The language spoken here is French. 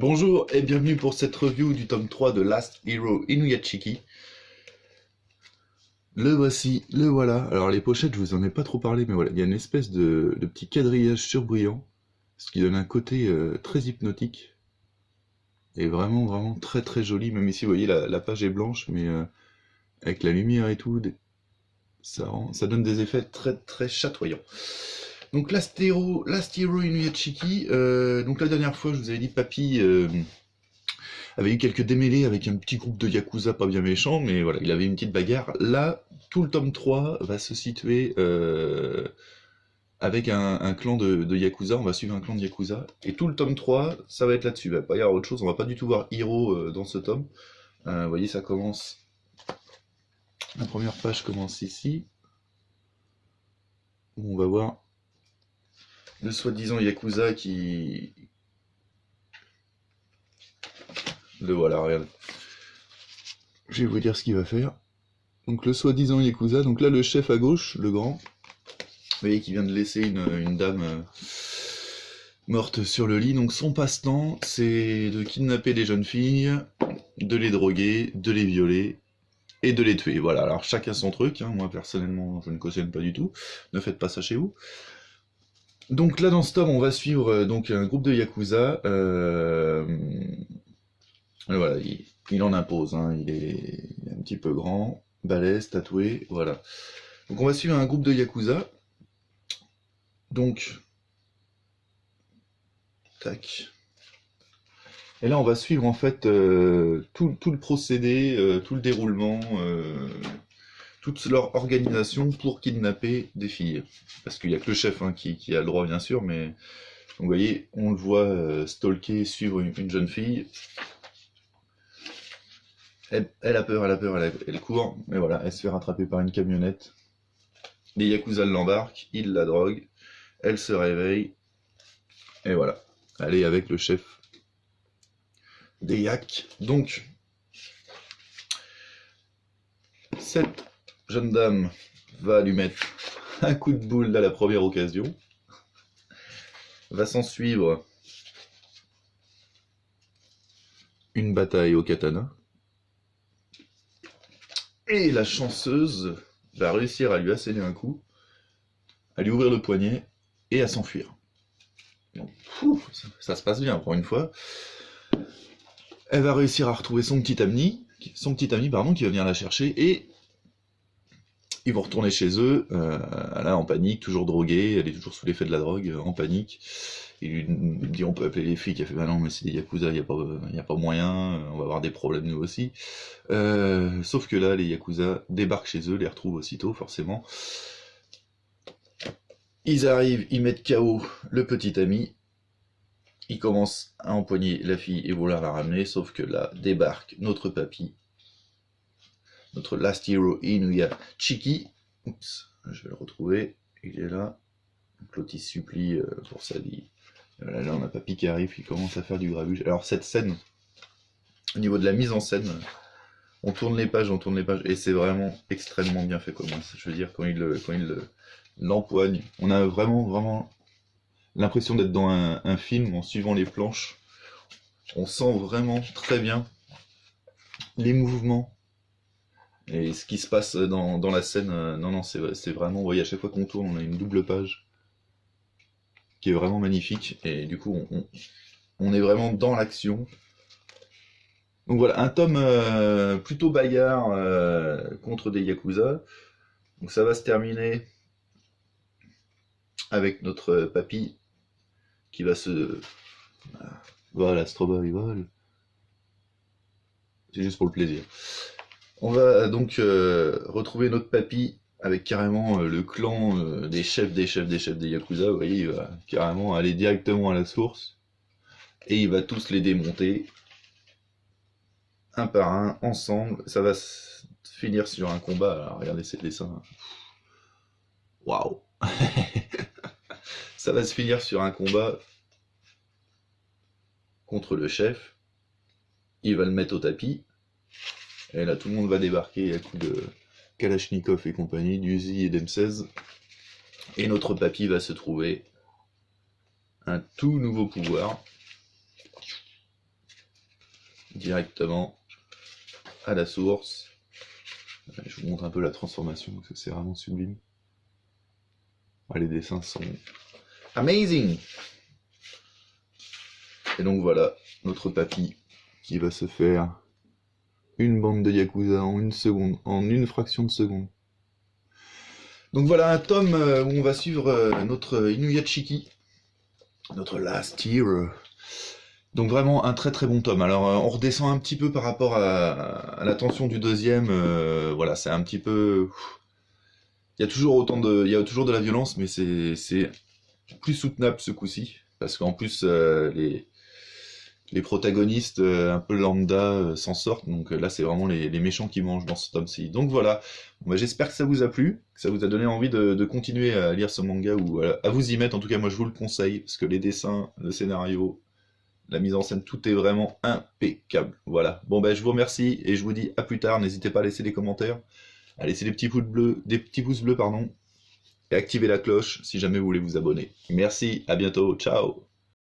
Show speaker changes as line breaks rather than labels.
Bonjour et bienvenue pour cette review du tome 3 de Last Hero Inuyashiki. Le voici, le voilà. Alors les pochettes, je vous en ai pas trop parlé, mais voilà, il y a une espèce de petit quadrillage surbrillant, ce qui donne un côté très hypnotique, et vraiment très très joli. Même ici, vous voyez, la page est blanche, mais avec la lumière et tout, ça donne des effets très très chatoyants. Donc Last Hero Inuyashiki, donc la dernière fois, je vous avais dit, Papy avait eu quelques démêlés avec un petit groupe de Yakuza pas bien méchant, mais voilà, il avait une petite bagarre. Là, tout le tome 3 va se situer avec un clan de Yakuza, on va suivre un clan de Yakuza, et tout le tome 3, ça va être là-dessus. Il va pas y avoir autre chose, on va pas du tout voir Hiro dans ce tome. Vous voyez, ça commence... La première page commence ici, où on va voir le soi-disant Yakuza qui... Le voilà, regarde. Je vais vous dire ce qu'il va faire. Donc le soi-disant Yakuza, donc là le chef à gauche, le grand, vous voyez qu'il vient de laisser une dame morte sur le lit. Donc son passe-temps, c'est de kidnapper des jeunes filles, de les droguer, de les violer et de les tuer. Voilà, alors chacun son truc, hein. Moi personnellement je ne cautionne pas du tout, ne faites pas ça chez vous. Donc là dans ce tome on va suivre donc un groupe de Yakuza, voilà, il en impose, hein. Il est un petit peu grand, balèze, tatoué, voilà. Donc on va suivre un groupe de Yakuza. Donc, tac. Et là, on va suivre en fait tout le procédé, tout le déroulement, toute leur organisation pour kidnapper des filles. Parce qu'il n'y a que le chef hein, qui a le droit, bien sûr, mais donc, vous voyez, on le voit stalker, suivre une jeune fille. Elle a peur, elle court, mais voilà, elle se fait rattraper par une camionnette. Les Yakuza l'embarquent, ils la droguent, elle se réveille, et voilà, elle est avec le chef des Yak. Donc, cette jeune dame va lui mettre un coup de boule à la première occasion. Va s'en suivre une bataille au katana. Et la chanceuse va réussir à lui asséner un coup, à lui ouvrir le poignet et à s'enfuir. Donc, ça se passe bien pour une fois. Elle va réussir à retrouver son petit ami pardon, qui va venir la chercher et ils vont retourner chez eux, là en panique, toujours droguée, elle est toujours sous l'effet de la drogue, en panique. Il lui dit on peut appeler les flics, elle fait bah non mais c'est des Yakuza, y a pas moyen, on va avoir des problèmes nous aussi. Sauf que là les Yakuza débarquent chez eux, les retrouvent aussitôt forcément. Ils arrivent, ils mettent KO le petit ami, ils commencent à empoigner la fille et vouloir la ramener, sauf que là débarque notre papy, notre Last Hero Inuyashiki. Oups, je vais le retrouver, il est là. Donc l'autre il supplie pour sa vie. Là on a Papy qui arrive, qui commence à faire du grabuge. Alors cette scène, au niveau de la mise en scène, on tourne les pages, et c'est vraiment extrêmement bien fait, quoi. Je veux dire, quand il l'empoigne, on a vraiment l'impression d'être dans un film en suivant les planches. On sent vraiment très bien les mouvements et ce qui se passe dans la scène. Non, c'est vraiment, vous voyez, à chaque fois qu'on tourne, on a une double page qui est vraiment magnifique, et du coup, on est vraiment dans l'action. Donc voilà, un tome plutôt bagarre contre des Yakuza. Donc ça va se terminer avec notre papy qui va se... Voilà, Stroboy, vole. C'est juste pour le plaisir. On va donc retrouver notre papy avec carrément le clan des chefs des Yakuza. Vous voyez, il va carrément aller directement à la source. Et il va tous les démonter. Un par un, ensemble. Ça va se finir sur un combat. Alors, regardez ces dessins. Waouh. Ça va se finir sur un combat contre le chef. Il va le mettre au tapis. Et là, tout le monde va débarquer à coups de Kalachnikov et compagnie, d'Uzi et d'M16. Et notre papy va se trouver un tout nouveau pouvoir. directement à la source. Je vous montre un peu la transformation, parce que c'est vraiment sublime. Les dessins sont amazing. Et donc voilà, notre papy qui va se faire une bande de Yakuza en une seconde, en une fraction de seconde. Donc voilà un tome où on va suivre notre Inuyashiki, notre Last Hero. Donc vraiment un très très bon tome. Alors on redescend un petit peu par rapport à la tension du deuxième. Voilà, c'est un petit peu... Il y a toujours toujours de la violence, mais c'est plus soutenable ce coup-ci. Parce qu'en plus, les protagonistes un peu lambda s'en sortent. Donc là, c'est vraiment les méchants qui mangent dans ce tome-ci. Donc voilà, bon, bah, j'espère que ça vous a plu, que ça vous a donné envie de continuer à lire ce manga ou à vous y mettre. En tout cas, moi, je vous le conseille, parce que les dessins, le scénario, la mise en scène, tout est vraiment impeccable. Voilà. Bon, ben, je vous remercie et je vous dis à plus tard. N'hésitez pas à laisser des commentaires, à laisser des petits pouces bleus, pardon, et activer la cloche si jamais vous voulez vous abonner. Merci, à bientôt, ciao!